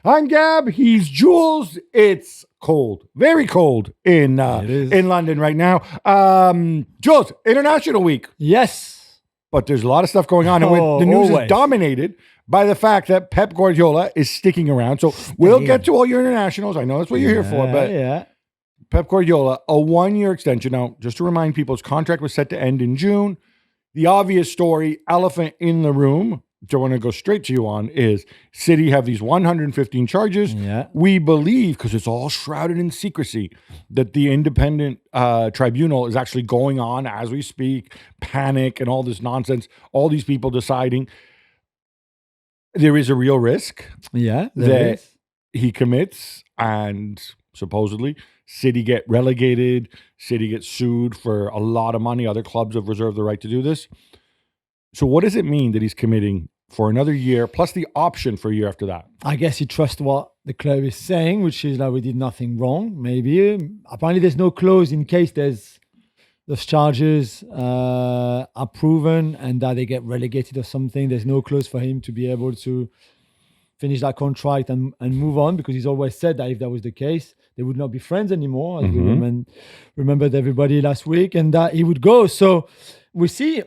I'm Gab. He's Jules. It's cold, very cold in London right now. Jules, International Week, Yes. but there's a lot of stuff going on, and the news is dominated by the fact that Pep Guardiola is sticking around. So we'll get to all your internationals. I know that's what you're here for, but Pep Guardiola, a 1-year extension. Now, just to remind people, his contract was set to end in June. The obvious story, elephant in the room, which I want to go straight to you on, is City have these 115 charges. Yeah. We believe, because it's all shrouded in secrecy, that the independent tribunal is actually going on as we speak. Panic and all this nonsense. All these people deciding. There is a real risk that he commits, and supposedly City get relegated, City gets sued for a lot of money. Other clubs have reserved the right to do this. So what does it mean that he's committing for another year, plus the option for a year after that? I guess he trusts what the club is saying, which is like we did nothing wrong, maybe. Apparently there's no clause in case those charges are proven and that they get relegated or something. There's no clause for him to be able to finish that contract and move on, because he's always said that if that was the case, they would not be friends anymore, as we remembered everybody last week, and that he would go. So we see,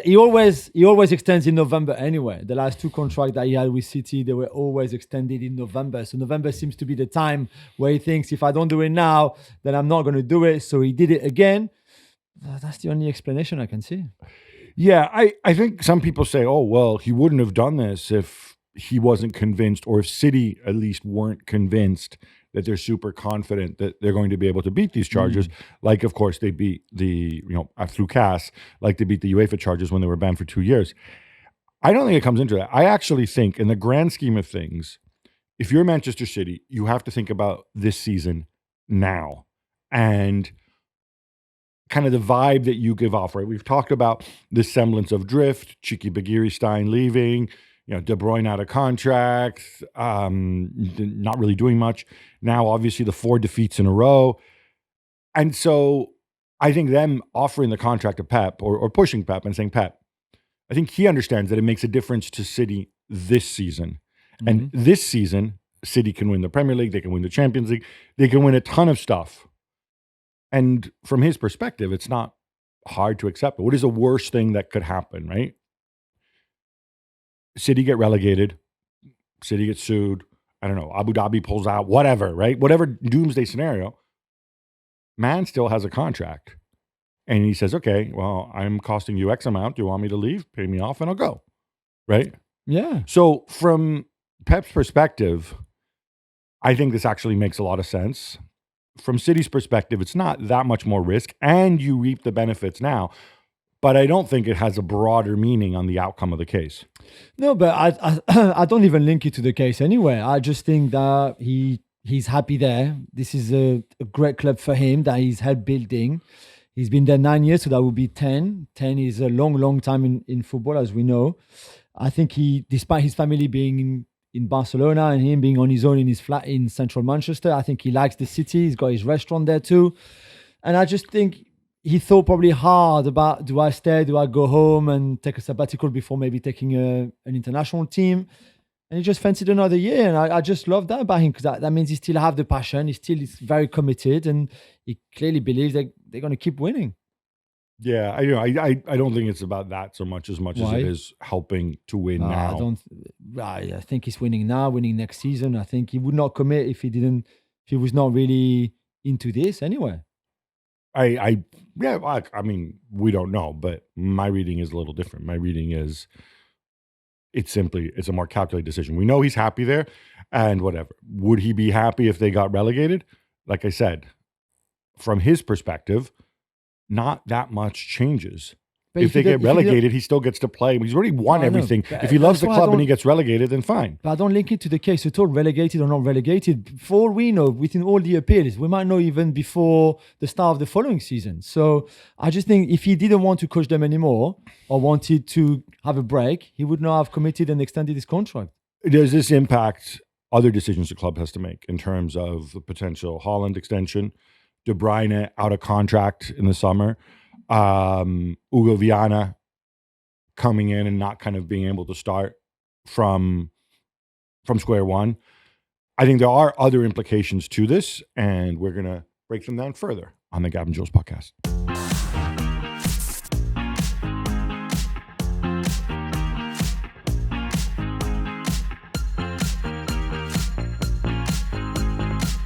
he always extends in November anyway. The last 2 contracts that he had with City, they were always extended in November. So November seems to be the time where he thinks, if I don't do it now, then I'm not going to do it. So he did it again. That's the only explanation I can see. Yeah, I think some people say, oh, well, he wouldn't have done this if he wasn't convinced, or if City at least weren't convinced that they're super confident that they're going to be able to beat these charges. Like, of course, they beat through CAS, like they beat the UEFA charges when they were banned for 2 years. I don't think it comes into that. I actually think, in the grand scheme of things, if you're Manchester City, you have to think about this season now and kind of the vibe that you give off, right? We've talked about this semblance of drift, Cheeky Bagiri-Stein leaving, De Bruyne out of contract, not really doing much. Now, obviously, the 4 defeats in a row. And so I think them offering the contract to Pep or pushing Pep and saying, Pep, I think he understands that it makes a difference to City this season. And this season, City can win the Premier League, they can win the Champions League, they can win a ton of stuff. And from his perspective, it's not hard to accept. What is the worst thing that could happen, right? City get relegated, City gets sued, I don't know, Abu Dhabi pulls out, whatever, right? Whatever doomsday scenario, man still has a contract. And he says, okay, well, I'm costing you X amount. Do you want me to leave? Pay me off and I'll go, right? Yeah. So from Pep's perspective, I think this actually makes a lot of sense. From City's perspective, it's not that much more risk, and you reap the benefits now. But I don't think it has a broader meaning on the outcome of the case. No, but I don't even link it to the case anyway. I just think that he's happy there. This is a great club for him that he's helped building. He's been there 9 years, so that would be 10. 10 is a long, long time in football, as we know. I think despite his family being in Barcelona and him being on his own in his flat in central Manchester, I think he likes the city. He's got his restaurant there too. And I just think he thought probably hard about, do I stay, do I go home and take a sabbatical before maybe taking an international team? And he just fancied another year. And I just love that about him, because that means he still have the passion. He still is very committed, and he clearly believes that they're going to keep winning. Yeah, I don't think it's about that so much as it is helping to win now. I think he's winning now, winning next season. I think he would not commit if he was not really into this anyway. I mean, we don't know, but my reading is a little different. My reading is it's a more calculated decision. We know he's happy there, and whatever. Would he be happy if they got relegated? Like I said, from his perspective, not that much changes. But if they get relegated, he still gets to play. He's already won everything. If he loves the club and he gets relegated, then fine. But I don't link it to the case at all, relegated or not relegated. For all we know, within all the appeals, we might know even before the start of the following season. So I just think if he didn't want to coach them anymore or wanted to have a break, he would not have committed and extended his contract. Does this impact other decisions the club has to make in terms of the potential Haaland extension, De Bruyne out of contract in the summer, Hugo Viana coming in and not kind of being able to start from square one? I think there are other implications to this, and we're going to break them down further on the Gab and Juls podcast.